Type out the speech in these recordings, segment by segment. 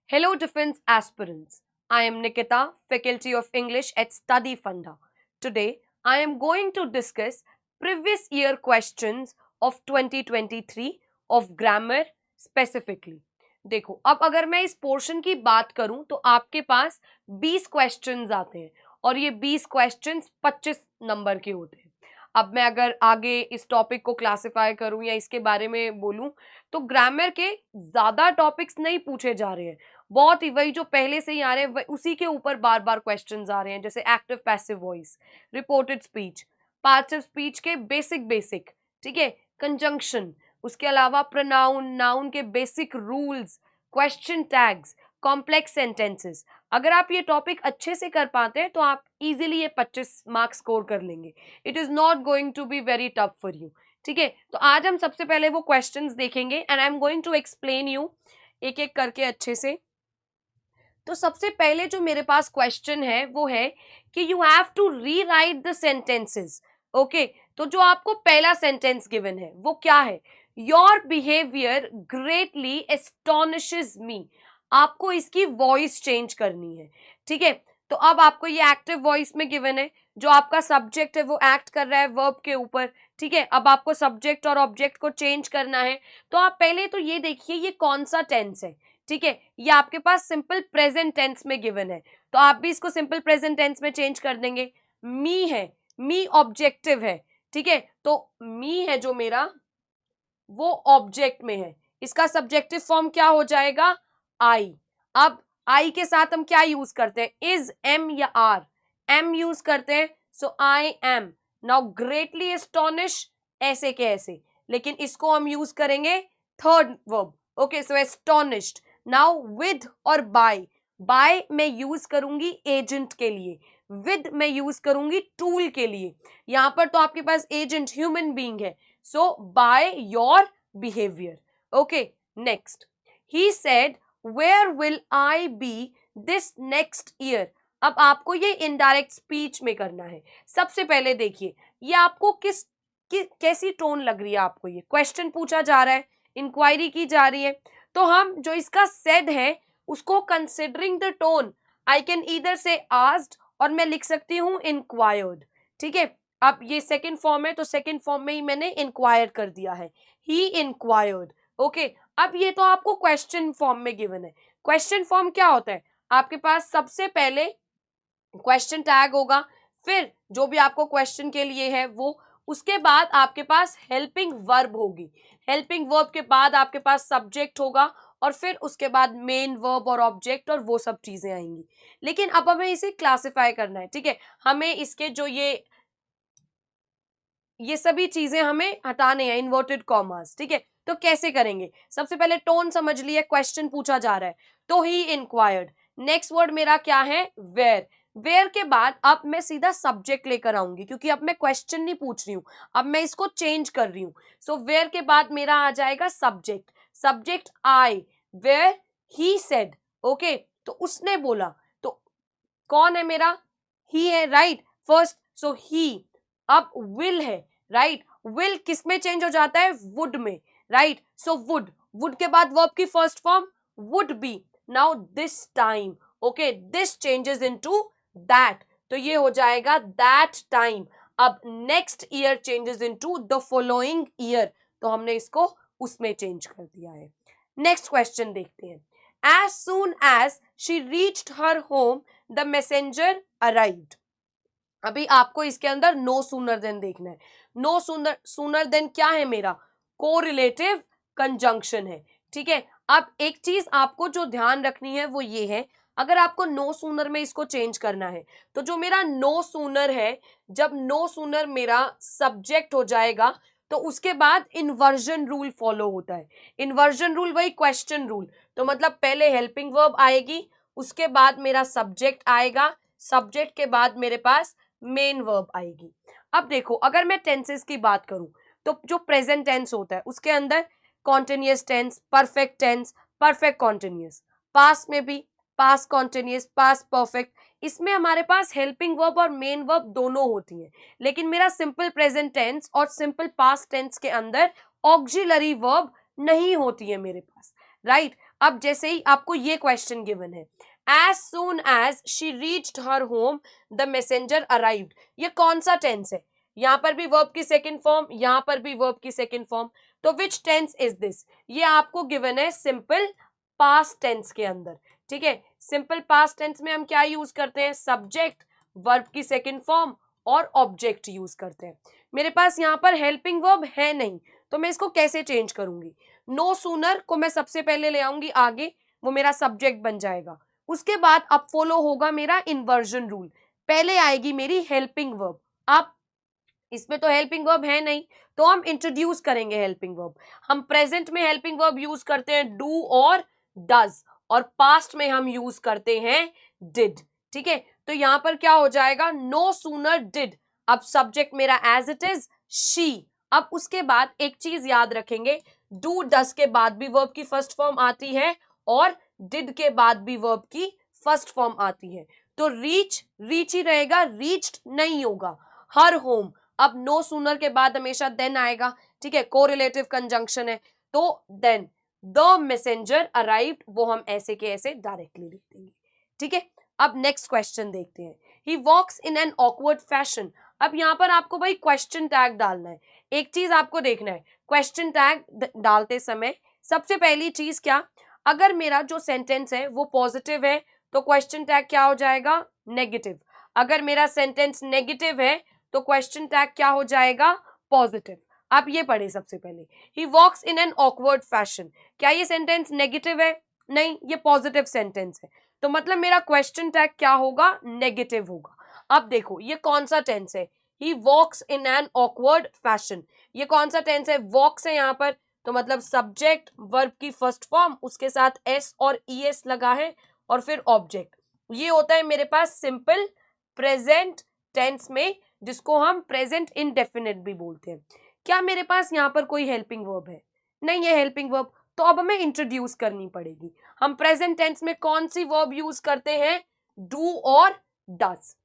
Hello, defense aspirants. I am Nikita, Faculty of English at Study Funda. Today, I am going to discuss previous year questions of 2023 of grammar specifically. देखो, अब अगर मैं इस portion की बात करूं तो आपके पास 20 क्वेश्चंस आते हैं और ये 20 क्वेश्चंस 25 नंबर के होते हैं। अब मैं अगर आगे इस टॉपिक को क्लासिफाई करूं या इसके बारे में बोलूं तो ग्रामर के ज्यादा टॉपिक्स नहीं पूछे जा रहे हैं, बहुत ही वही जो पहले से ही आ रहे हैं उसी के ऊपर बार बार क्वेश्चंस आ रहे हैं, जैसे active passive voice, reported speech, parts of speech के बेसिक बेसिक, ठीक है, कंजंक्शन, उसके अलावा प्रोनाउन, नाउन के basic rules, question tags, complex sentences. अगर आप ये टॉपिक अच्छे से कर पाते हैं तो आप इजीली ये 25 मार्क्स स्कोर कर लेंगे। It is not going to be very tough for you. ठीक है, तो आज हम सबसे पहले वो क्वेश्चंस देखेंगे and I am going to explain you एक एक करके अच्छे से। तो सबसे पहले जो मेरे पास क्वेश्चन है वो है कि you have to rewrite the sentences. Okay, तो जो आपको पहला सेंटेंस गिवन है वो क्या है? योर बिहेवियर ग्रेटली एस्टोनिशेस मी। आपको इसकी वॉइस चेंज करनी है। ठीक है, तो अब आपको ये एक्टिव वॉइस में गिवन है, जो आपका सब्जेक्ट है वो एक्ट कर रहा है वर्ब के ऊपर। ठीक है, अब आपको सब्जेक्ट और ऑब्जेक्ट को चेंज करना है। तो आप पहले तो ये देखिए ये कौन सा टेंस है। ठीक है, ये आपके पास सिंपल प्रेजेंट टेंस में गिवन है, तो आप भी इसको सिंपल प्रेजेंट टेंस में चेंज कर देंगे। मी है, मी ऑब्जेक्टिव है। ठीक है, तो मी है जो मेरा वो ऑब्जेक्ट में है, इसका सब्जेक्टिव फॉर्म क्या हो जाएगा? आई। अब आई के साथ हम क्या यूज करते हैं? इज, एम या आर? एम यूज करते हैं, so I am. Now greatly astonish, ऐसे के ऐसे, लेकिन इसको हम यूज करेंगे third verb. Okay, so astonished. Now with or by. By मैं यूज करूंगी एजेंट के लिए, विद मैं यूज करूंगी टूल के लिए। यहां पर तो आपके पास एजेंट ह्यूमन बीइंग है, so by your behavior. Okay, next he said where will I be this next year? अब आपको ये इनडायरेक्ट स्पीच में करना है। सबसे पहले देखिए ये आपको कैसी टोन लग रही है? आपको ये क्वेश्चन पूछा जा रहा है, इंक्वायरी की जा रही है, तो हम जो इसका सेड है उसको considering the tone I can either से आस्क्ड और मैं लिख सकती हूँ इंक्वायर्ड। ठीक है, अब ये सेकंड फॉर्म है तो सेकंड फॉर्म में ही मैंने इंक्वायर कर दिया है, ही इंक्वायर्ड। ओके, अब ये तो आपको क्वेश्चन फॉर्म में गिवन है। क्वेश्चन फॉर्म क्या होता है? आपके पास सबसे पहले क्वेश्चन टैग होगा, फिर जो भी आपको क्वेश्चन के लिए है वो, उसके बाद आपके पास हेल्पिंग वर्ब होगी, हेल्पिंग वर्ब के बाद आपके पास सब्जेक्ट होगा और फिर उसके बाद मेन वर्ब और ऑब्जेक्ट और वो सब चीजें आएंगी। लेकिन अब हमें इसे क्लासिफाई करना है। ठीक है, हमें इसके जो ये सभी चीजें हमें हटाने हैं, इन्वर्टेड कॉमास। ठीक है, तो कैसे करेंगे? सबसे पहले टोन समझ लिया, क्वेश्चन पूछा जा रहा है तो ही इंक्वायर्ड। नेक्स्ट वर्ड मेरा क्या है? वेयर। वेयर के बाद अब मैं सीधा सब्जेक्ट लेकर आऊंगी, क्योंकि अब मैं क्वेश्चन नहीं पूछ रही हूँ, अब मैं इसको चेंज कर रही हूँ। सो वेयर के बाद मेरा आ जाएगा subject. Subject I, where he said. Okay, तो उसने बोला, तो कौन है मेरा? ही है, राइट, फर्स्ट, सो ही। अब विल है, राइट, विल किस में चेंज हो जाता है? वुड में, राइट, सो वुड। वुड के बाद वर्ब की first form would be. Now this time, okay, this changes into that, तो ये हो जाएगा दैट टाइम। अब next year changes into the following year, तो हमने इसको उसमें चेंज कर दिया है। नेक्स्ट क्वेश्चन देखते हैं। As soon as she reached her home the messenger arrived. अभी आपको इसके अंदर नो सूनर देन देखना है। नो सूनर, सूनर देन क्या है मेरा? कोरिलेटिव कंजंक्शन है। ठीक है, अब एक चीज आपको जो ध्यान रखनी है वो ये है, अगर आपको नो सूनर में इसको चेंज करना है तो जो मेरा नो सूनर है, जब नो सूनर मेरा सब्जेक्ट हो जाएगा तो उसके बाद इन्वर्जन रूल फॉलो होता है। इन्वर्जन रूल वही क्वेश्चन रूल, तो मतलब पहले हेल्पिंग वर्ब आएगी, उसके बाद मेरा सब्जेक्ट आएगा, सब्जेक्ट के बाद मेरे पास मेन वर्ब आएगी। अब देखो अगर मैं टेंसेस की बात करूं तो जो प्रेजेंट टेंस होता है उसके अंदर continuous tense, perfect tense, perfect continuous, past में भी पास्ट कॉन्टिन्यूअस, पास्ट परफेक्ट, इसमें हमारे पास हेल्पिंग वर्ब और मेन वर्ब दोनों होती हैं। लेकिन मेरा सिंपल प्रेजेंट टेंस और सिंपल पास्ट टेंस के अंदर ऑक्सिलरी वर्ब नहीं होती है मेरे पास, राइट। अब जैसे ही आपको ये क्वेश्चन गिवन है, as soon as she reached her home the messenger arrived, ये कौन सा टेंस है? यहाँ पर भी वर्ब की सेकंड फॉर्म, यहाँ पर भी वर्ब की सेकंड फॉर्म, तो विच टेंस इज दिस? ये आपको गिवन है सिंपल पास्ट टेंस के अंदर, ठीक है। सिंपल पास्ट टेंस में हम क्या यूज करते हैं? सब्जेक्ट, वर्ब की सेकंड फॉर्म और ऑब्जेक्ट यूज करते हैं। मेरे पास यहाँ पर हेल्पिंग वर्ब है नहीं, तो मैं इसको कैसे चेंज करूंगी? नो सूनर को मैं सबसे पहले ले आऊंगी आगे, वो मेरा सब्जेक्ट बन जाएगा। उसके बाद अब फॉलो होगा मेरा इन्वर्जन रूल, पहले आएगी मेरी हेल्पिंग वर्ब। अब इसमें तो हेल्पिंग वर्ब है नहीं, तो हम इंट्रोड्यूस करेंगे हेल्पिंग वर्ब। हम प्रेजेंट में हेल्पिंग वर्ब यूज करते हैं डू और डज, और पास्ट में हम यूज करते हैं डिड, ठीक है। तो यहां पर क्या हो जाएगा? नो सूनर डिड, अब सब्जेक्ट मेरा एज इट इज शी। अब उसके बाद एक चीज याद रखेंगे, डू डज के बाद भी वर्ब की फर्स्ट फॉर्म आती है और डिड के बाद भी वर्ब की फर्स्ट फॉर्म आती है, तो रीच रीच ही रहेगा, रीच्ड नहीं होगा। हर होम, अब नो सूनर के बाद हमेशा देन आएगा, ठीक है, कोरिलेटिव कंजंक्शन है, तो देन द मैसेंजर अराइव्ड, वो हम ऐसे के ऐसे डायरेक्टली लिख देंगे, ठीक है। अब नेक्स्ट क्वेश्चन देखते हैं, ही वॉक्स इन एन ऑकवर्ड फैशन। अब यहाँ पर आपको भाई क्वेश्चन टैग डालना है। एक चीज आपको देखना है, क्वेश्चन टैग डालते समय सबसे पहली चीज क्या, अगर मेरा जो सेंटेंस है वो पॉजिटिव है तो क्वेश्चन टैग क्या हो जाएगा? नेगेटिव। अगर मेरा सेंटेंस नेगेटिव है तो क्वेश्चन टैग क्या हो जाएगा? पॉजिटिव। आप ये पढ़े सबसे पहले, ही वॉक्स इन एन ऑकवर्ड फैशन, क्या ये सेंटेंस नेगेटिव है? नहीं, ये पॉजिटिव सेंटेंस है, तो मतलब मेरा क्वेश्चन टैग क्या होगा? नेगेटिव होगा। अब देखो ये कौन सा टेंस है? ही वॉक्स इन एन ऑकवर्ड फैशन, ये कौन सा टेंस है? वॉक्स है यहाँ पर, तो मतलब सब्जेक्ट, वर्ब की फर्स्ट फॉर्म, उसके साथ एस और ईएस लगा है, और फिर ऑब्जेक्ट। ये होता है मेरे पास सिंपल प्रेजेंट टेंस में, जिसको हम प्रेजेंट इंडेफिनिट भी बोलते हैं। क्या मेरे पास यहाँ पर कोई हेल्पिंग वर्ब है? नहीं है हेल्पिंग वर्ब, तो अब हमें इंट्रोड्यूस करनी पड़ेगी। हम प्रेजेंट टेंस में कौन सी वर्ब यूज करते हैं? डू और डज।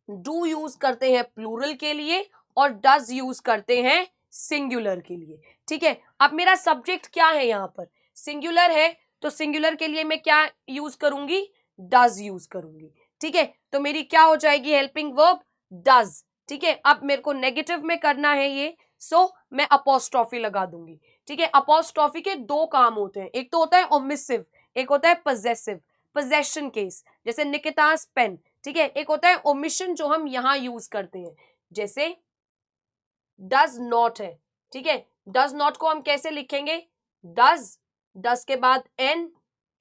डू यूज करते हैं प्लूरल के लिए और डज यूज करते हैं सिंगुलर के लिए, ठीक है। अब मेरा सब्जेक्ट क्या है यहाँ पर? सिंगुलर है, तो सिंगुलर के लिए मैं क्या यूज करूंगी? डज यूज करूंगी, ठीक है। तो मेरी क्या हो जाएगी हेल्पिंग वर्ब? डज, ठीक है। अब मेरे को नेगेटिव में करना है ये, सो मैं अपोस्ट्रोफी लगा दूंगी, ठीक है। अपोस्ट्रोफी के दो काम होते हैं, एक तो होता है ओमिसिव, एक होता है पजेसिव, पोजेशन केस, जैसे निकितास पेन, ठीक है। एक होता है ओमिशन जो हम यहां यूज करते हैं, जैसे डज नॉट है, ठीक है। डज नॉट को हम कैसे लिखेंगे? डज, डज के बाद एन,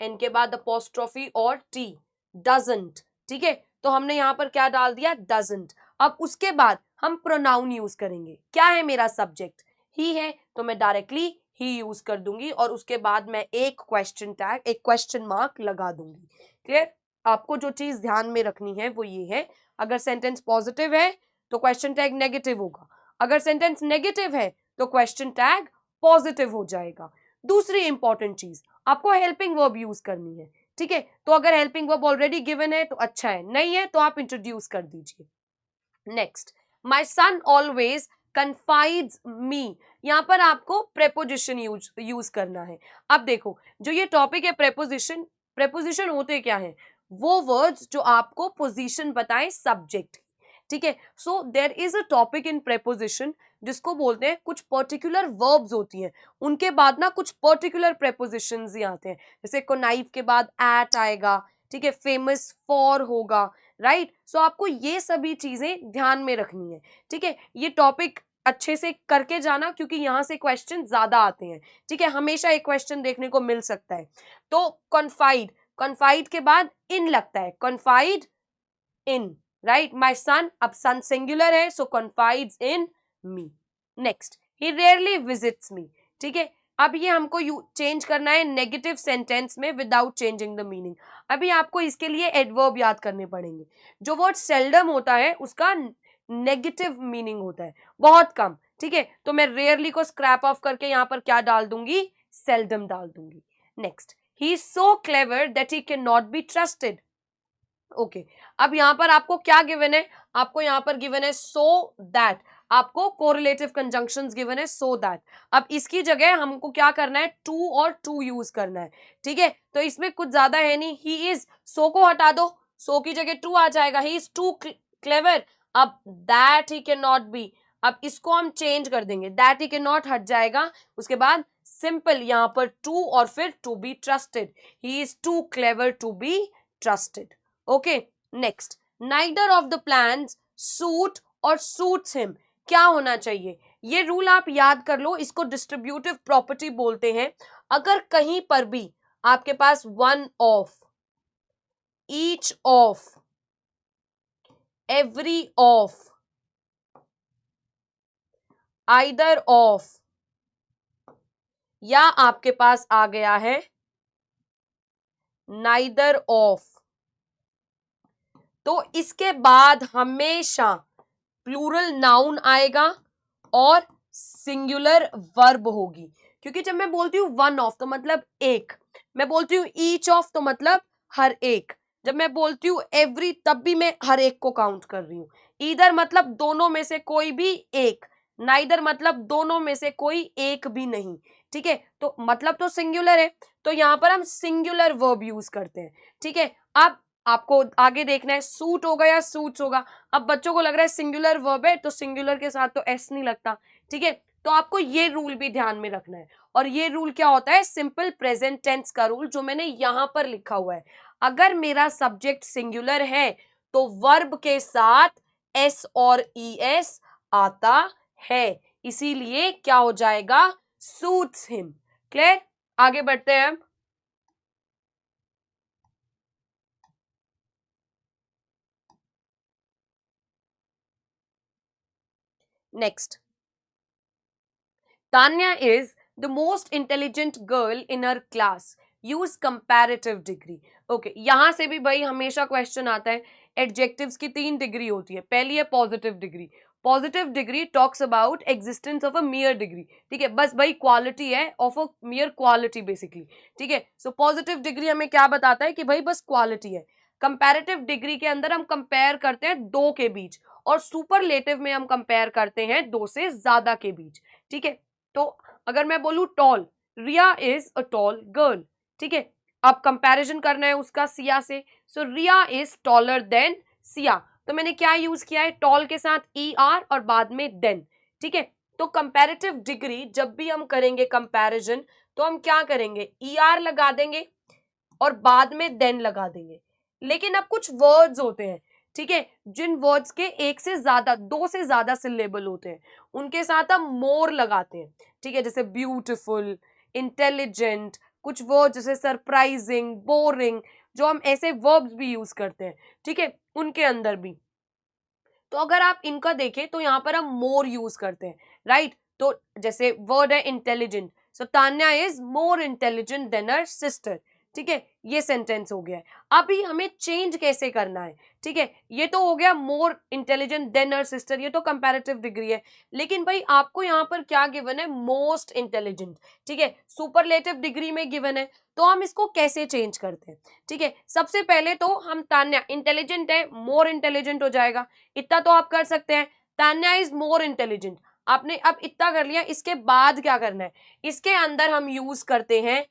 एन के बाद अपोस्ट्रोफी और टी, डजंट, ठीक है। तो हमने यहां पर क्या डाल दिया? डजंट। अब उसके बाद हम प्रोनाउन यूज करेंगे। क्या है मेरा सब्जेक्ट? ही है, तो मैं डायरेक्टली ही यूज कर दूंगी, और उसके बाद मैं एक क्वेश्चन टैग, एक क्वेश्चन मार्क लगा दूंगी। क्लियर? आपको जो चीज ध्यान में रखनी है वो ये है, अगर सेंटेंस पॉजिटिव है तो क्वेश्चन टैग नेगेटिव होगा, अगर सेंटेंस नेगेटिव है तो क्वेश्चन टैग पॉजिटिव हो जाएगा। दूसरी इंपॉर्टेंट चीज, आपको हेल्पिंग वर्ब यूज करनी है, ठीक है। तो अगर हेल्पिंग वर्ब ऑलरेडी गिवन है तो अच्छा है, नहीं है तो आप इंट्रोड्यूस कर दीजिए। नेक्स्ट, माई सन ऑलवेज कन्फाइड्स मी, यहां पर आपको प्रेपोजिशन यूज करना है। अब देखो जो ये टॉपिक है प्रेपोजिशन, प्रेपोजिशन होते क्या है? वो वर्ड्स जो आपको पोजीशन बताएं सब्जेक्ट, ठीक है। So there is a topic in preposition जिसको बोलते हैं, कुछ पर्टिकुलर वर्ब्स होती हैं, उनके बाद ना कुछ पर्टिकुलर प्रेपोजिशंस ही आते हैं, जैसे कोनाइव के बाद एट आएगा, ठीक है, फेमस फॉर होगा, राइट। सो आपको ये सभी चीजें ध्यान में रखनी है, ठीक है। ये टॉपिक अच्छे से करके जाना, क्योंकि यहाँ से क्वेश्चन ज्यादा आते हैं, ठीक है, हमेशा एक क्वेश्चन देखने को मिल सकता है। तो कॉन्फाइड, कॉन्फाइड के बाद इन लगता है, कॉन्फाइड इन, राइट। माई सन, अब सन सिंगुलर है, सो कॉन्फाइड्स इन मी। नेक्स्ट, ही रेयरली विजिट्स मी, ठीक है। अब ये हमको चेंज करना है नेगेटिव सेंटेंस में विदाउट चेंजिंग द मीनिंग। अभी आपको इसके लिए एडवर्ब याद करने पड़ेंगे। जो वर्ड सेल्डम होता है उसका नेगेटिव मीनिंग होता है, बहुत कम, ठीक है। तो मैं रेयरली को स्क्रैप ऑफ करके यहाँ पर क्या डाल दूंगी? सेल्डम डाल दूंगी। Next, he is so clever that he can not be trusted. Okay, अब यहाँ पर आपको क्या गिवन है? आपको यहाँ पर गिवन है सो दैट। आपको कोरिलेटिव कंजंक्शंस गिवन है सो दैट। अब इसकी जगह हमको क्या करना है, टू और टू यूज करना है, ठीक है। तो इसमें कुछ ज्यादा है नहीं, ही इज, सो को हटा दो, सो की जगह टू आ जाएगा, ही इज टू क्लेवर। अब that he can not be, अब इसको हम चेंज कर देंगे, दैट ही कैन नॉट हट जाएगा, उसके बाद सिंपल यहां पर टू और फिर to be trusted, he is too clever to be trusted. Okay, next, neither of the plans suit और सूट्स हिम, क्या होना चाहिए, ये रूल आप याद कर लो, इसको डिस्ट्रीब्यूटिव प्रॉपर्टी बोलते हैं। अगर कहीं पर भी आपके पास one of, each of, every of, either of, या आपके पास आ गया है नाइदर ऑफ, तो इसके बाद हमेशा प्लूरल नाउन आएगा और सिंगुलर वर्ब होगी। क्योंकि जब मैं बोलती हूँ वन ऑफ तो मतलब एक, मैं बोलती हूँ ईच ऑफ तो मतलब हर एक, जब मैं बोलती हूँ एवरी तब भी मैं हर एक को काउंट कर रही हूँ, ईदर मतलब दोनों में से कोई भी एक, नाइदर मतलब दोनों में से कोई एक भी नहीं, ठीक है। तो मतलब तो सिंगुलर है, तो यहां पर हम सिंगुलर वर्ब यूज करते हैं, ठीक है। अब आपको आगे देखना है, सूट होगा या सूट्स होगा। अब बच्चों को लग रहा है सिंगुलर वर्ब है तो सिंगुलर के साथ तो एस नहीं लगता, ठीक है। तो आपको ये रूल भी ध्यान में रखना है, और ये रूल क्या होता है, सिंपल प्रेजेंट टेंस का रूल, जो मैंने यहां पर लिखा हुआ है। अगर मेरा सब्जेक्ट सिंगुलर है तो वर्ब के साथ एस और ई एस आता है, इसीलिए क्या हो जाएगा, सूट्स हिम। क्लियर, आगे बढ़ते हैं हम। Next, Tanya is the most intelligent girl in her class. Use comparative degree. Okay, यहां से भी भाई हमेशा क्वेश्चन आता है, एडजेक्टिव्स की 3 डिग्री होती है। पहली है positive degree, positive degree talks about existence of a मियर degree, ठीक है, बस भाई क्वालिटी है ऑफ अ मियर क्वालिटी बेसिकली, ठीक है। सो पॉजिटिव डिग्री हमें क्या बताता है कि भाई बस क्वालिटी है। कंपैरेटिव डिग्री के अंदर हम कंपेयर करते हैं दो के बीच, और सुपरलेटिव में हम कंपेयर करते हैं दो से ज्यादा के बीच, ठीक है। तो अगर मैं बोलूं tall, Riya is a tall girl, ठीक है, अब कंपैरिजन करना है उसका सिया से, so Riya is taller than Siya, तो मैंने क्या यूज किया है, टॉल के साथ ई आर और बाद में देन, ठीक है। तो कंपैरेटिव डिग्री जब भी हम करेंगे कंपैरिजन, तो हम क्या करेंगे, ई आर लगा देंगे और बाद में देन लगा देंगे। लेकिन अब कुछ वर्ड्स होते हैं, ठीक है, जिन वर्ड्स के एक से ज्यादा, दो से ज्यादा सिलेबल होते हैं, उनके साथ हम मोर लगाते हैं, ठीक है, जैसे ब्यूटीफुल, इंटेलिजेंट, कुछ वर्ड जैसे सरप्राइजिंग, बोरिंग, जो हम ऐसे वर्ब्स भी यूज करते हैं, ठीक है, उनके अंदर भी। तो अगर आप इनका देखें तो यहाँ पर हम मोर यूज करते हैं, राइट। तो जैसे वर्ड है intelligent, so Tanya is more intelligent then her sister, ठीक है, ये सेंटेंस हो गया है। अभी हमें चेंज कैसे करना है, ठीक है, ये तो हो गया more intelligent then her sister, ये तो कंपैरेटिव डिग्री है। लेकिन भाई आपको यहाँ पर क्या गिवन है, मोस्ट इंटेलिजेंट, ठीक है, सुपरलेटिव डिग्री में गिवन है, तो हम इसको कैसे चेंज करते हैं, ठीक है। सबसे पहले तो हम तान्या इंटेलिजेंट है, मोर इंटेलिजेंट हो जाएगा, इतना तो आप कर सकते हैं, तान्या इज मोर इंटेलिजेंट, आपने अब इतना कर लिया। इसके बाद क्या करना है, इसके अंदर हम यूज करते हैं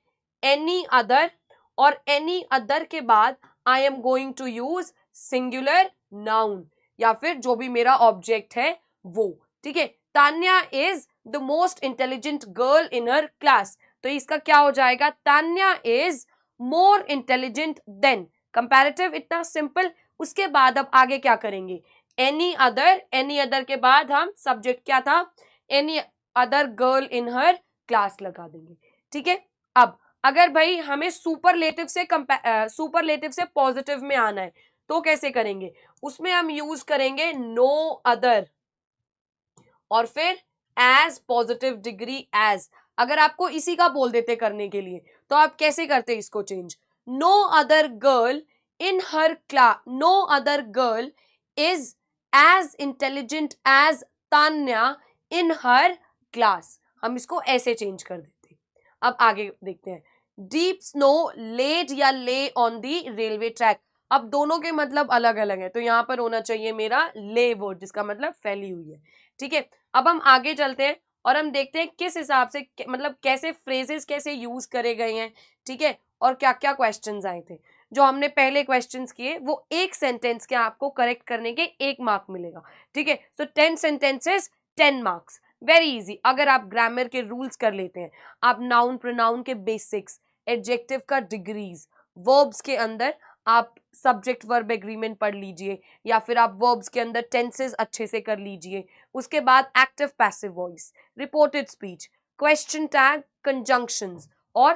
एनी अदर, और एनी अदर के बाद I am going to use singular noun, या फिर जो भी मेरा ऑब्जेक्ट है वो, ठीक है। Tanya is the most intelligent girl in her class, तो इसका क्या हो जाएगा, Tanya is more intelligent then, comparative, इतना सिंपल। उसके बाद अब आगे क्या करेंगे, एनी अदर, एनी अदर के बाद हम सब्जेक्ट क्या था, any other girl in her class लगा देंगे, ठीक है। अब अगर भाई हमें सुपरलेटिव से पॉजिटिव में आना है तो कैसे करेंगे, उसमें हम यूज करेंगे नो अदर और फिर एज पॉजिटिव डिग्री एज। अगर आपको इसी का बोल देते करने के लिए तो आप कैसे करते इसको change, no other girl in her class, no other girl is as intelligent as Tanya in her class, हम इसको ऐसे चेंज कर देते। अब आगे देखते हैं, डीप स्नो लेड या ले ऑन दी रेलवे ट्रैक, अब दोनों के मतलब अलग अलग है, तो यहां पर होना चाहिए मेरा ले वर्ड, जिसका मतलब फैली हुई है, ठीक है, अब हम आगे चलते हैं और हम देखते हैं किस हिसाब से मतलब कैसे फ्रेजेस कैसे यूज करे गए हैं, ठीक है, और क्या क्या क्वेश्चंस आए थे। जो हमने पहले क्वेश्चंस किए वो एक सेंटेंस के आपको करेक्ट करने के 1 मार्क मिलेगा, ठीक है। सो 10 सेंटेंसेस 10 मार्क्स, वेरी इजी। अगर आप ग्रामर के रूल्स कर लेते हैं, आप नाउन प्रोनाउन के बेसिक्स, एडजेक्टिव का डिग्रीज, वर्ब्स के अंदर आप सब्जेक्ट वर्ब एग्रीमेंट पढ़ लीजिए, या फिर आप वर्ब्स के अंदर टेंसेस अच्छे से कर लीजिए, उसके बाद active passive voice, reported speech, question tag, conjunctions और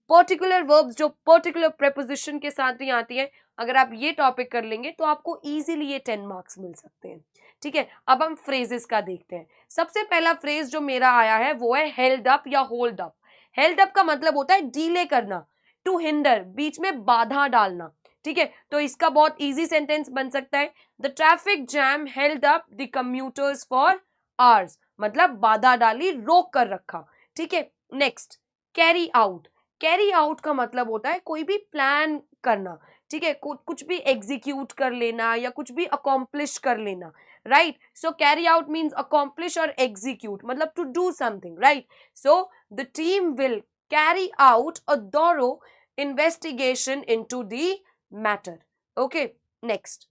पर्टिकुलर वर्ब्स जो पर्टिकुलर प्रेपोजिशन के साथ ही आती है, अगर आप ये टॉपिक कर लेंगे तो आपको इजीली ये 10 मार्क्स मिल सकते हैं, ठीक है। अब हम फ्रेजेस का देखते हैं। सबसे पहला फ्रेज जो मेरा आया है वो है हेल्ड अप या होल्ड अप। हेल्ड अप का मतलब होता है डीले करना, टू हिंडर, बीच में बाधा डालना, ठीक है। तो इसका बहुत इजी सेंटेंस बन सकता है, the traffic jam held up the commuters for hours, मतलब बाधा डाली, रोक कर रखा, ठीक है। Next, carry out. Carry out का मतलब होता है कोई भी प्लान करना, ठीक है, कुछ भी एग्जीक्यूट कर लेना या कुछ भी अकॉम्प्लिश कर लेना, right. So carry out means accomplish और एग्जीक्यूट, मतलब to do something, right. So the team will carry out a thorough investigation into the matter, okay. Next,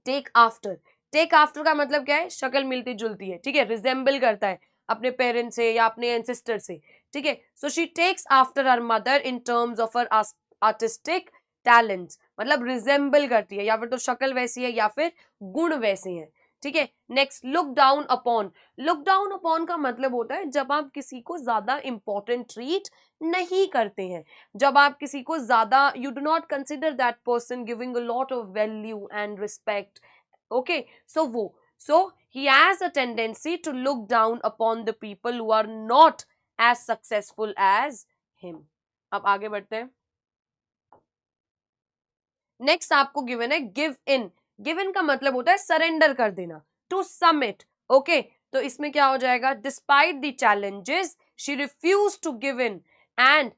take after. Take after का मतलब क्या है, शक्ल मिलती जुलती है, ठीक है, रिजेंबल करता है अपने पेरेंट्स से या अपने एंसेस्टर से, ठीक है। So she takes after her mother in terms of her artistic talents, मतलब रिजेंबल करती है, या फिर तो शक्ल वैसी है या फिर गुण वैसे हैं, ठीक है। Next, look down upon. Look down upon का मतलब होता है जब आप किसी को ज्यादा इंपॉर्टेंट ट्रीट नहीं करते हैं, जब आप किसी को ज्यादा, you do not consider that person giving a lot of value and respect, okay, so he has a tendency to look down upon the people who are not as successful as him. अब आगे बढ़ते हैं। Next आपको given है give in. Give in का मतलब होता है सरेंडर कर देना, टू सबमिट, ओके। तो इसमें क्या हो जाएगा, despite the challenges she refuse to give in and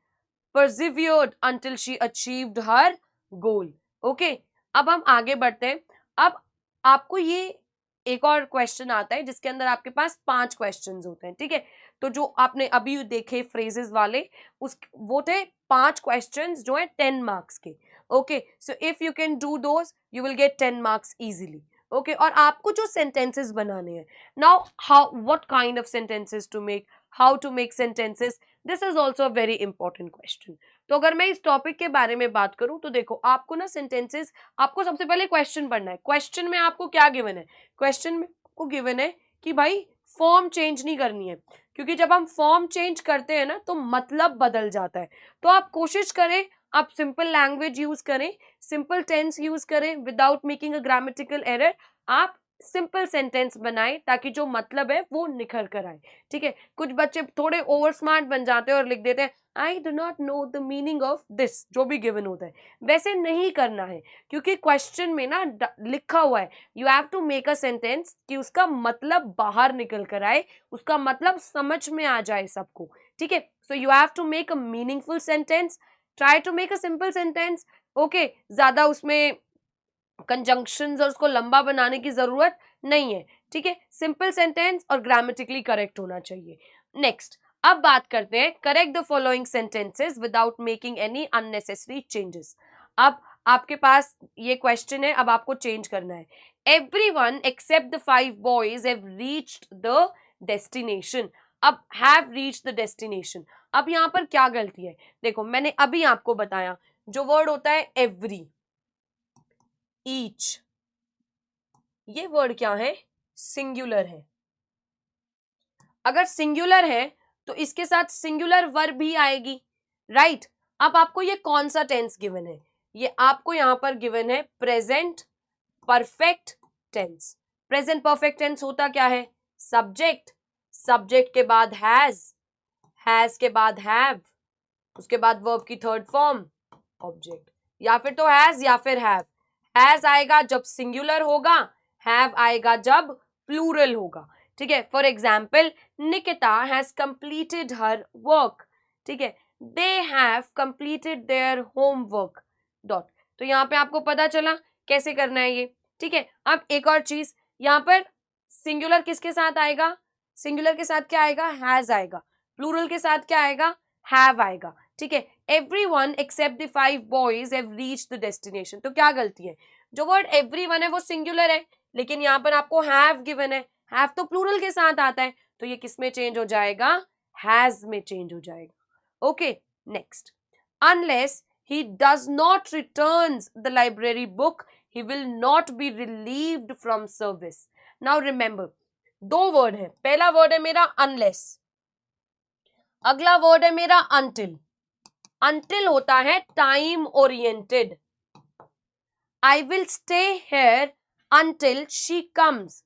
persevered until she achieved her goal, okay। अब हम आगे बढ़ते हैं। अब आपको ये एक और क्वेश्चन आता है जिसके अंदर आपके पास 5 क्वेश्चंस होते हैं, ठीक है। तो जो आपने अभी देखे फ्रेजेस वाले, उस वो थे 5 क्वेश्चंस जो है 10 मार्क्स के, okay. So if you can do those you will get 10 marks easily, okay. और आपको जो सेंटेंसेस बनाने हैं, now how what kind of sentences to make, how to make sentences, this is also a very important question. तो अगर मैं इस topic के बारे में बात करूं तो देखो, आपको ना सेंटेंसेस, आपको सबसे पहले क्वेश्चन पढ़ना है। क्वेश्चन में आपको क्या गिवन है, क्वेश्चन में आपको गिवन है कि भाई फॉर्म चेंज नहीं करनी है, क्योंकि जब हम फॉर्म चेंज करते हैं ना तो मतलब बदल जाता है। तो आप कोशिश करें, आप सिंपल लैंग्वेज यूज करें, सिंपल टेंस यूज करें without making a grammatical error. आप सिंपल सेंटेंस बनाएं ताकि जो मतलब है वो निखर कर आए, ठीक है। कुछ बच्चे थोड़े ओवर स्मार्ट बन जाते हैं और लिख देते हैं I do not know the meaning of this, जो भी गिवन होता है। वैसे नहीं करना है, क्योंकि क्वेश्चन में ना लिखा हुआ है you have to make a sentence कि उसका मतलब बाहर निकल कर आए, उसका मतलब समझ में आ जाए सबको, ठीक है। So you have to make a meaningful sentence, try to make a simple sentence, okay. ज्यादा उसमें कंजंक्शंस और उसको लंबा बनाने की जरूरत नहीं है, ठीक है। सिंपल सेंटेंस और ग्रामेटिकली करेक्ट होना चाहिए। नेक्स्ट, अब बात करते हैं correct the following sentences without making any unnecessary changes. अब आपके पास ये क्वेश्चन है, अब आपको चेंज करना है। Everyone except the 5 boys have reached the destination. अब हैव रीच्ड द डेस्टिनेशन, अब यहां पर क्या गलती है, देखो मैंने अभी आपको बताया, जो वर्ड होता है एवरी, ईच, ये वर्ड क्या है, सिंगुलर है। अगर सिंगुलर है तो इसके साथ सिंगुलर वर्ब भी आएगी, राइट। अब आपको ये कौन सा टेंस गिवन है, ये आपको यहां पर गिवन है present perfect tense. Present perfect tense होता क्या है, सब्जेक्ट, सब्जेक्ट के बाद हैज के बाद हैव, उसके बाद वर्ब की थर्ड फॉर्म ऑब्जेक्ट, या फिर तो हैज या फिर हैव। हैज आएगा जब सिंगुलर होगा, हैव आएगा जब प्लूरल होगा, ठीक है। For example, Nikita has completed her work, ठीक है, they have completed their homework, dot. तो यहाँ पे आपको पता चला कैसे करना है ये, ठीक है। अब एक और चीज, यहाँ पर सिंगुलर किसके साथ आएगा? सिंगुलर के साथ क्या आएगा? हैज आएगा। प्लूरल के साथ क्या आएगा? हैव आएगा। ठीक है, everyone except the 5 boys have reached the destination। तो क्या गलती है? जो वर्ड everyone है वो सिंगुलर है, लेकिन यहाँ पर आपको have given है, have तो प्लूरल के साथ आता है, तो ये किस में चेंज हो जाएगा? has में चेंज हो जाएगा। Okay, next, unless he does not returns the library book, he will not be relieved from service। Now remember, दो वर्ड है, पहला वर्ड है मेरा unless, अगला वर्ड है मेरा until। until होता है time oriented. I will stay here until she comes।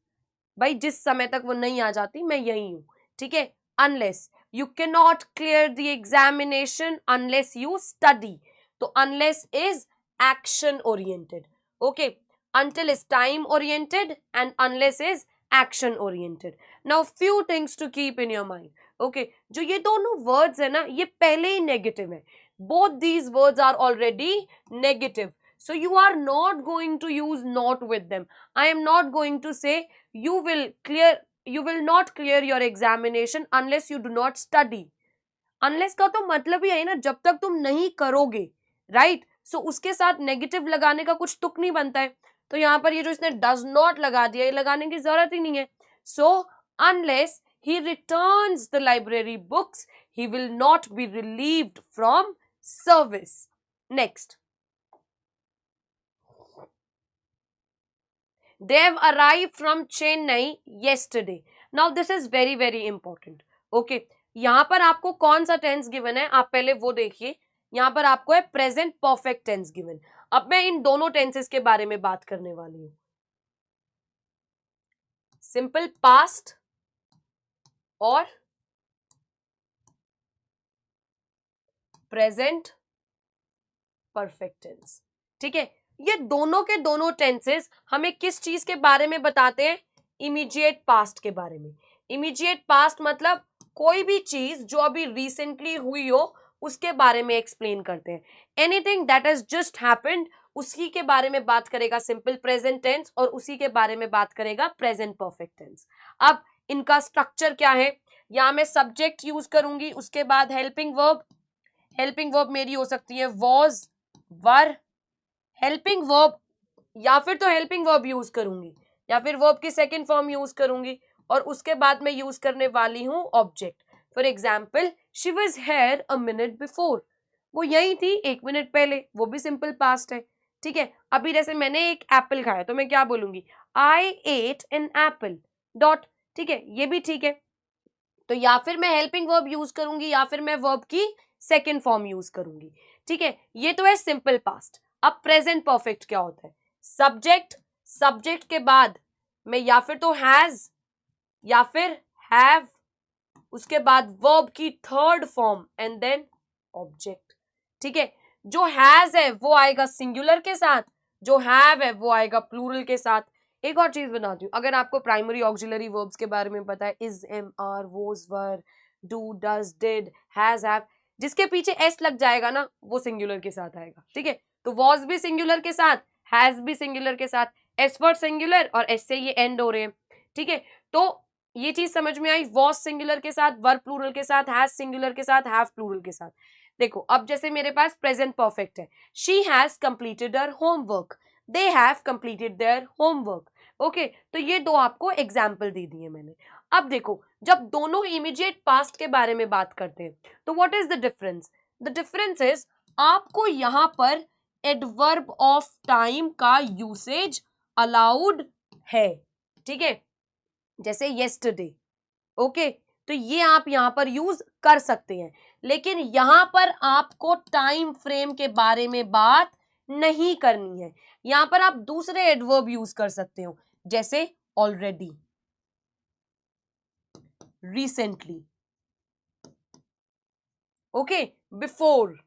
भाई जिस समय तक वो नहीं आ जाती मैं यही हूं। ठीक है, unless you cannot clear the examination unless you study। तो unless is action oriented। Okay, until is time oriented and unless is action oriented। Now few things to keep in your mind। Okay, जो ये दोनों words है ना, ये पहले ही negative है। Both these words are already negative, so you are not going to use not with them। I am not going to say you will not clear your examination unless you do not study। unless का तो मतलब ही है ना, जब तक तुम नहीं करोगे, राइट? सो उसके साथ नेगेटिव लगाने का कुछ तुक नहीं बनता है, तो यहाँ पर ये जो इसने डज नॉट लगा दिया, ये लगाने की जरूरत ही नहीं है। सो unless he returns the library books, he will not be relieved from service। next, they have arrived from Chennai yesterday। now this is very very important। okay, यहाँ पर आपको कौन सा टेंस गिवन है, आप पहले वो देखिए। यहाँ पर आपको है प्रेजेंट परफेक्ट टेंस गिवन। अब मैं इन दोनों टेंसेस के बारे में बात करने वाली हूं, सिंपल पास्ट और प्रेजेंट परफेक्ट टेंस। ठीक है, ये दोनों के दोनों टेंसेस हमें किस चीज के बारे में बताते हैं? इमीडिएट पास्ट के बारे में। इमीडिएट पास्ट मतलब कोई भी चीज जो अभी रिसेंटली हुई हो उसके बारे में एक्सप्लेन करते हैं। Anything that has just happened, उसी के बारे में बात करेगा सिंपल प्रेजेंट टेंस, और उसी के बारे में बात करेगा प्रेजेंट परफेक्ट टेंस। अब इनका स्ट्रक्चर क्या है? यहां मैं सब्जेक्ट यूज करूंगी, उसके बाद हेल्पिंग वर्ब। हेल्पिंग वर्ब मेरी हो सकती है वॉज, वर। हेल्पिंग वर्ब या फिर तो हेल्पिंग वर्ब यूज करूंगी या फिर वर्ब की सेकेंड फॉर्म यूज करूंगी, और उसके बाद मैं यूज करने वाली हूं object. For example, she was here a minute before, वो यही थी 1 मिनट पहले, वो भी सिंपल पास्ट है। ठीक है, अभी जैसे मैंने एक एप्पल खाया तो मैं क्या बोलूंगी? आई एट एन एप्पल डॉट। ठीक है, ये भी ठीक है। तो या फिर मैं हेल्पिंग वर्ब यूज करूंगी या फिर मैं वर्ब की सेकेंड फॉर्म यूज करूंगी। ठीक है, ये तो है सिंपल पास्ट। अब प्रेजेंट परफेक्ट क्या होता है? सब्जेक्ट, सब्जेक्ट के बाद मैं या फिर तो हैज या फिर हैव, उसके बाद वर्ब की third form and then object. ठीक है, जो हैज है वो आएगा सिंगुलर के साथ, जो हैव है वो आएगा प्लूरल के साथ। एक और चीज बताती हूँ, अगर आपको प्राइमरी ऑक्सिलरी वर्ब्स के बारे में पता है, is, am, are, was, were, do, does, did, has, have, जिसके पीछे एस लग जाएगा ना वो सिंगुलर के साथ आएगा। ठीक है, तो वॉज भी सिंगुलर के साथ, हैज भी सिंगुलर के साथ, एस वर्ड सिंगुलर और एस से ये एंड हो रहे हैं। ठीक है, तो ये चीज समझ में आई, वॉज सिंगुलर के साथ, वर प्लूरल के साथ, हैज सिंगुलर के साथ, हैव प्लूरल के साथ। देखो अब जैसे मेरे पास प्रेजेंट परफेक्ट है, she has completed her homework, they have completed their homework. Okay, तो ये दो आपको एग्जाम्पल दे दिए मैंने। अब देखो, जब दोनों इमीडिएट पास्ट के बारे में बात करते हैं तो what is the difference? The difference is आपको यहां पर एडवर्ब ऑफ टाइम का यूसेज अलाउड है। ठीक है, जैसे येस्टरडे, ओके, तो ये आप यहां पर यूज कर सकते हैं, लेकिन यहां पर आपको टाइम फ्रेम के बारे में बात नहीं करनी है। यहां पर आप दूसरे एडवर्ब यूज कर सकते हो, जैसे ऑलरेडी, रिसेंटली, ओके, बिफोर,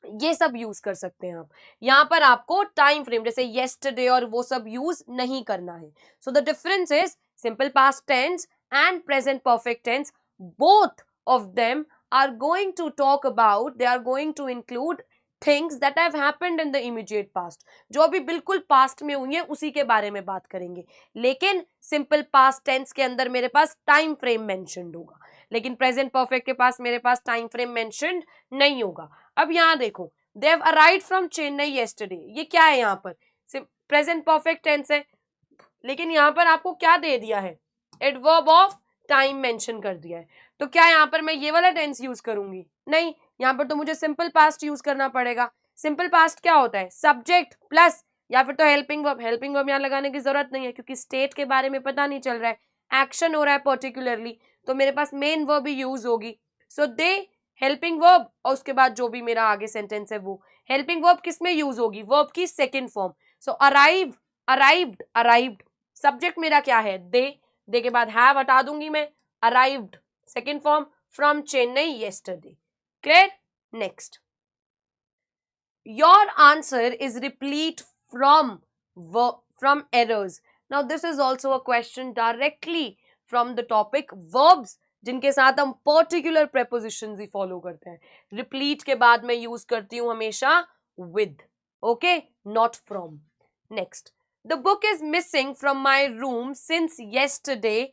ये सब यूज कर सकते हैं आप। यहां पर आपको टाइम फ्रेम जैसे येस्टरडे और वो सब यूज नहीं करना है। So the difference is simple past tense and present perfect tense, both of them are going to talk about, they are going to include things that have happened in the immediate past, जो अभी बिल्कुल past में हुई है उसी के बारे में बात करेंगे। लेकिन सिंपल पास्ट टेंस के अंदर मेरे पास टाइम फ्रेम मेंशन्ड होगा, लेकिन प्रेजेंट परफेक्ट के पास मेरे पास टाइम फ्रेम मेंशन्ड नहीं होगा। अब यहाँ देखो, they have arrived from Chennai yesterday, ये क्या है यहाँ पर? प्रेजेंट परफेक्ट टेंस है, लेकिन यहाँ पर आपको क्या दे दिया है? एडवर्ब ऑफ टाइम मेंशन कर दिया है। तो क्या यहाँ पर मैं ये वाला टेंस यूज करूंगी? नहीं, यहाँ पर तो मुझे सिंपल पास्ट यूज करना पड़ेगा। सिंपल पास्ट क्या होता है? सब्जेक्ट प्लस या फिर तो हेल्पिंग वर्ब। हेल्पिंग वर्ब यहाँ लगाने की जरूरत नहीं है क्योंकि स्टेट के बारे में पता नहीं चल रहा है, एक्शन हो रहा है पर्टिकुलरली, तो मेरे पास मेन वर्ब ही यूज होगी। सो दे हेल्पिंग वर्ब, और उसके बाद जो भी मेरा आगे सेंटेंस है वो हेल्पिंग वर्ब किस में यूज होगी? वर्ब की सेकेंड फॉर्म। सो अराइव, अराइव्ड, अराइव्ड। सब्जेक्ट मेरा क्या है? दे के बाद हैव हटा दूंगी मैं, arrived second form, from Chennai yesterday. Clear? Next, your answer is replete from errors. Now this is also a question directly from the topic verbs, जिनके साथ हम पर्टिकुलर prepositions ही फॉलो करते हैं। रिप्लीट के बाद मैं यूज करती हूं हमेशा with, okay, not from. Next, the book is missing from my room since yesterday.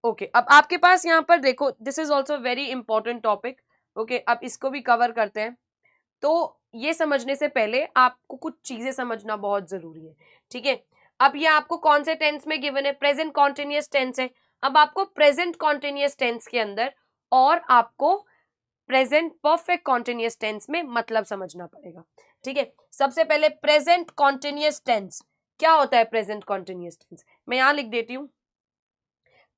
Okay, अब आपके पास यहाँ पर देखो, this is also very important topic. Okay, अब इसको भी कवर करते हैं। तो ये समझने से पहले आपको कुछ चीजें समझना बहुत जरूरी है, ठीक है? अब ये आपको कौन से टेंस में गिवन है? प्रेजेंट कॉन्टिन्यूअस टेंस है। अब आपको प्रेजेंट कॉन्टिन्यूअस टेंस के अंदर और आपको प्रेजेंट परफेक्ट कॉन्टिन्यूअस टेंस में मतलब समझना पड़ेगा, ठीक है? सबसे पहले प्रेजेंट कॉन्टिन्यूअस टेंस क्या होता है? प्रेजेंट कॉन्टिन्यूअस टेंस मैं यहां लिख देती हूं।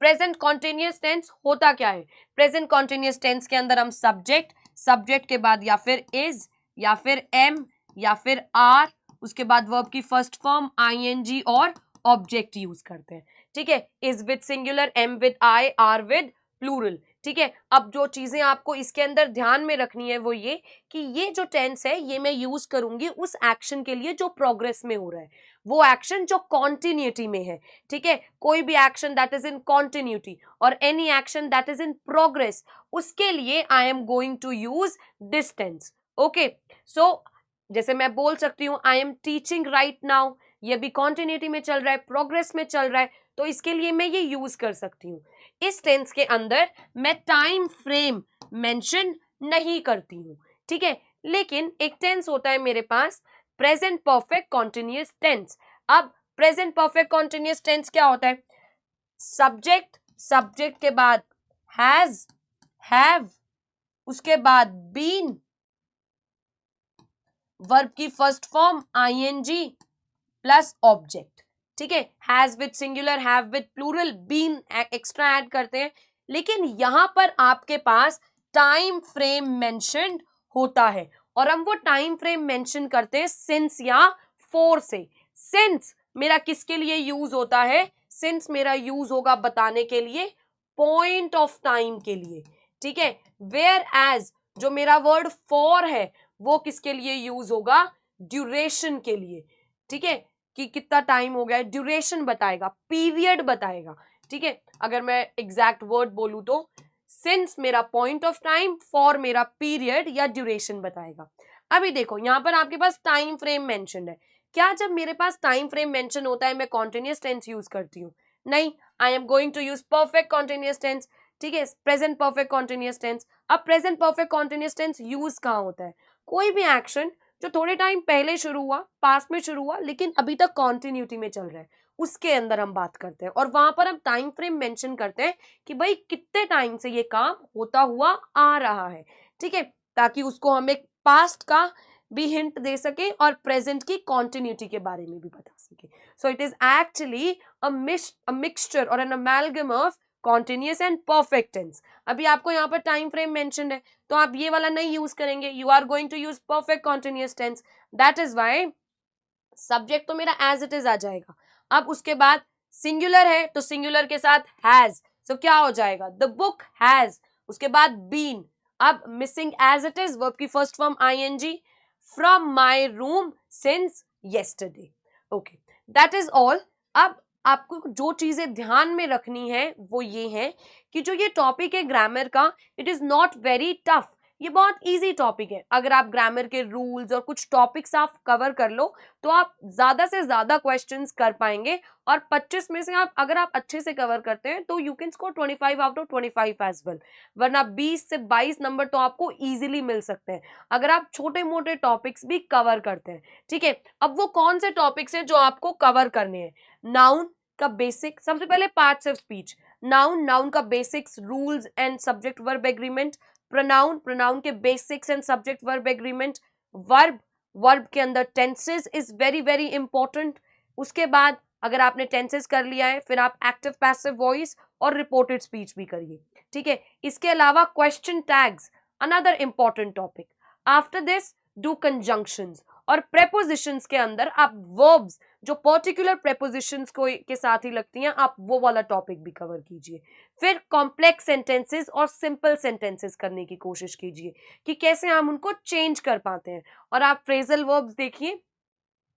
प्रेजेंट कॉन्टिन्यूअस टेंस होता क्या है? प्रेजेंट कॉन्टिन्यूअस टेंस के अंदर हम सब्जेक्ट, सब्जेक्ट के बाद या फिर इज या फिर एम या फिर आर, उसके बाद वर्ब की फर्स्ट फॉर्म आईएनजी और ऑब्जेक्ट यूज करते हैं, ठीक है? Is with singular, am with I, are with plural, ठीक है? अब जो चीजें आपको इसके अंदर ध्यान में रखनी है वो ये कि ये जो टेंस है ये मैं यूज करूंगी उस एक्शन के लिए जो प्रोग्रेस में हो रहा है, वो एक्शन जो कॉन्टिन्यूटी में है, ठीक है? कोई भी action that is in continuity or any action that is in progress, उसके लिए I am going to use this tense, okay? So जैसे मैं बोल सकती हूँ I am teaching right now, ये भी कॉन्टिन्यूटी में चल रहा है, प्रोग्रेस में चल रहा है, तो इसके लिए मैं ये यूज कर सकती हूँ। इस टेंस के अंदर मैं टाइम फ्रेम मेंशन नहीं करती हूँ, ठीक है? लेकिन एक टेंस होता है मेरे पास प्रेजेंट परफेक्ट कॉन्टिन्यूअस टेंस। अब प्रेजेंट परफेक्ट कॉन्टिन्यूअस टेंस क्या होता है? सब्जेक्ट, सब्जेक्ट के बाद हैज, हैव, उसके बाद बीन, वर्ब की first form ING plus object, ठीक है? Has with singular, have with plural, been extra add करते हैं, लेकिन यहां पर आपके पास टाइम फ्रेम मेंशन्ड होता है और हम वो टाइम फ्रेम मेंशन करते हैं सिंस या फोर से। सिंस मेरा किसके लिए यूज होता है? सिंस मेरा यूज होगा बताने के लिए पॉइंट ऑफ टाइम के लिए, ठीक है? वेयर एज जो मेरा वर्ड फॉर है वो किसके लिए यूज होगा? ड्यूरेशन के लिए, ठीक है? कि कितना टाइम हो गया है, ड्यूरेशन बताएगा, पीरियड बताएगा, ठीक है? अगर मैं एग्जैक्ट वर्ड बोलूं तो सिंस मेरा पॉइंट ऑफ टाइम, फॉर मेरा पीरियड या ड्यूरेशन बताएगा। अभी देखो यहाँ पर आपके पास टाइम फ्रेम मेंशन है। क्या जब मेरे पास टाइम फ्रेम मेंशन होता है मैं कॉन्टिन्यूअस टेंस यूज करती हूँ? नहीं, I am going to use perfect continuous tense, ठीक है? Present perfect continuous tense. अब present perfect continuous tense use कहाँ होता है? कोई भी एक्शन जो थोड़े टाइम पहले शुरू हुआ, पास्ट में शुरू हुआ, लेकिन अभी तक कॉन्टिन्यूटी में चल रहा है, उसके अंदर हम बात करते हैं और वहां पर हम टाइम फ्रेम मेंशन करते हैं कि भाई कितने टाइम से ये काम होता हुआ आ रहा है, ठीक है? ताकि उसको हम एक पास्ट का भी हिंट दे सके और प्रेजेंट की कॉन्टिन्यूटी के बारे में भी बता सके। So it is actually a mixture or an amalgam of continuous and perfect tense. अभी आपको यहाँ पर टाइम फ्रेम मेंशन्ड है तो आप ये वाला नहीं यूज करेंगे, you are going to use perfect continuous tense. That is why subject तो मेरा एज इट इज आ जाएगा। अब उसके बाद सिंगुलर है तो सिंगुलर के साथ हैज, सो क्या हो जाएगा? द बुक हैज, उसके बाद बीन, अब missing as it is, verb की first form ING, from my room since yesterday. Okay, that is all. अब आपको जो चीजें ध्यान में रखनी है वो ये है कि जो ये टॉपिक है ग्रामर का, it is not very tough, ये बहुत इजी टॉपिक है। अगर आप ग्रामर के रूल्स और कुछ टॉपिक्स आप कवर कर लो तो आप ज्यादा से ज्यादा क्वेश्चंस कर पाएंगे, और 25 में से आप अगर आप अच्छे से कवर करते हैं तो you can score 25 out of 25 as well, वरना 20 से 22 नंबर तो आपको इजीली मिल सकते हैं अगर आप छोटे मोटे टॉपिक्स भी कवर करते हैं। ठीक है, अब वो कौन से टॉपिक्स हैं जो आपको कवर करने हैं? नाउन का बेसिक, सबसे पहले parts of speech, noun, noun का basics, rules and subject verb agreement, pronoun, pronoun के basics and subject verb agreement, verb, verb के अंदर tenses is very very important. उसके बाद अगर आपने टेंसेस कर लिया है फिर आप एक्टिव पैसिव वॉइस और रिपोर्टेड स्पीच भी करिए। ठीक है, इसके अलावा question tags, another important topic. After this do conjunctions, और प्रेपोजिशंस के अंदर आप वर्ब्स जो पर्टिकुलर प्रेपोजिशंस को के साथ ही लगती हैं आप वो वाला टॉपिक भी कवर कीजिए। फिर कॉम्प्लेक्स सेंटेंसेस और सिंपल सेंटेंसेस करने की कोशिश कीजिए कि कैसे हम उनको चेंज कर पाते हैं। और आप फ्रेजल वर्ब्स देखिए,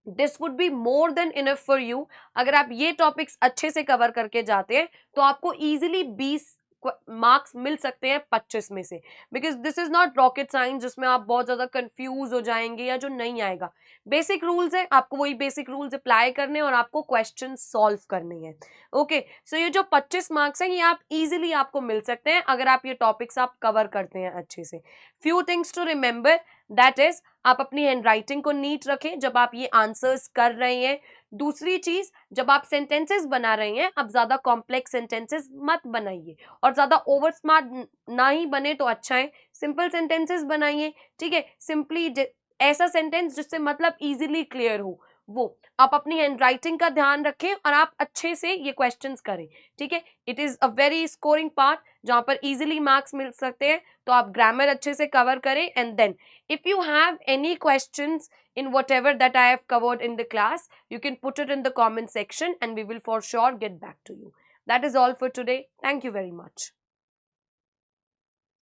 this would be more than enough for you. अगर आप ये टॉपिक्स अच्छे से कवर करके जाते हैं तो आपको इजीली 20 मार्क्स मिल सकते हैं 25 में से, because this is not rocket science जिसमें आप बहुत ज्यादा कंफ्यूज हो जाएंगे या जो नहीं आएगा। बेसिक रूल्स है, आपको वही बेसिक रूल्स अप्लाई करने और आपको क्वेश्चन सॉल्व करने हैं। ओके, सो ये जो 25 मार्क्स हैं ये आप इजीली आपको मिल सकते हैं अगर आप ये टॉपिक्स आप कवर करते हैं अच्छे से। Few things to remember, that is आप अपनी हैंड राइटिंग को नीट रखें जब आप ये आंसर्स कर रहे हैं। दूसरी चीज, जब आप सेंटेंसेस बना रहे हैं आप ज्यादा कॉम्प्लेक्स सेंटेंसेस मत बनाइए, और ज्यादा ओवर स्मार्ट ना ही बने तो अच्छा है, सिंपल सेंटेंसेस बनाइए। ठीक है, सिंपली ऐसा सेंटेंस जिससे मतलब इजीली क्लियर हो वो। आप अपनी हैंड राइटिंग का ध्यान रखें और आप अच्छे से ये क्वेश्चंस करें। ठीक है, it is a very scoring part जहां पर इजीली मार्क्स मिल सकते हैं। तो आप ग्रामर अच्छे से कवर करें, and then if you have any questions in whatever that I have covered in the class, you can put it in the comment section and we will for sure get back to you. That is all for today. Thank you very much.